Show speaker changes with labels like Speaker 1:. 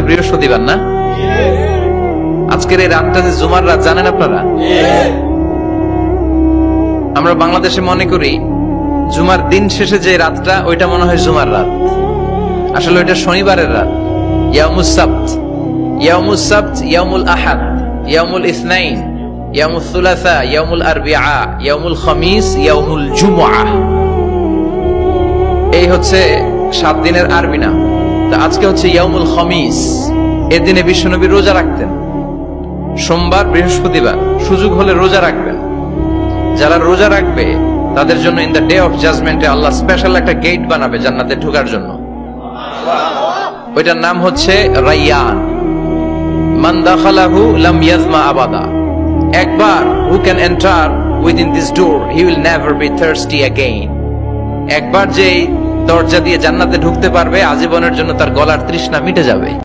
Speaker 1: বৃহস্পতিবার না? আজকের এই রাতটা যে জুমার রাত জানেন আপনারা? আমরা বাংলাদেশে মনে করি জুমার দিন শেষে যে রাতটা ওইটা মনে হয় জুমার রাত, আসলে ওইটা শনিবারের রাত। ইয়াউমুস সাবত, ইয়াউমুস সাবত, ইয়াউমুল আহাদ, ইয়াউমুল ইসনাইন, ইয়াউমুল সুলাসা, ইয়াউমুল আরবিআ, ইয়াউমুল খামিস, ইয়াউমুল জুমআ। এই হচ্ছে 7 দিনের আরবি নাম। তা আজকে হচ্ছে ইয়াউমুল খামিস। এর দিনে বিশ্বনবী রোজা রাখতেন, সোমবার বৃহস্পতিবার সুযোগ হলে রোজা রাখবেন। যারা রোজা রাখবে তাদের জন্য ইন দ্য ডে অফ জাজমেন্টে আল্লাহ স্পেশাল একটা গেট বানাবে জান্নাতে ঢোকার জন্য। ওইটার নাম হচ্ছে রাইয়ান। মান দাখালাহু লাম ইয়াজমা আবাদা। একবার who can enter within this door he will never be thirsty again. একবার যে দরজা দিয়ে জান্নাতে ঢুকতে পারবে আজীবনের জন্য তার গলার তৃষ্ণা মিটে যাবে।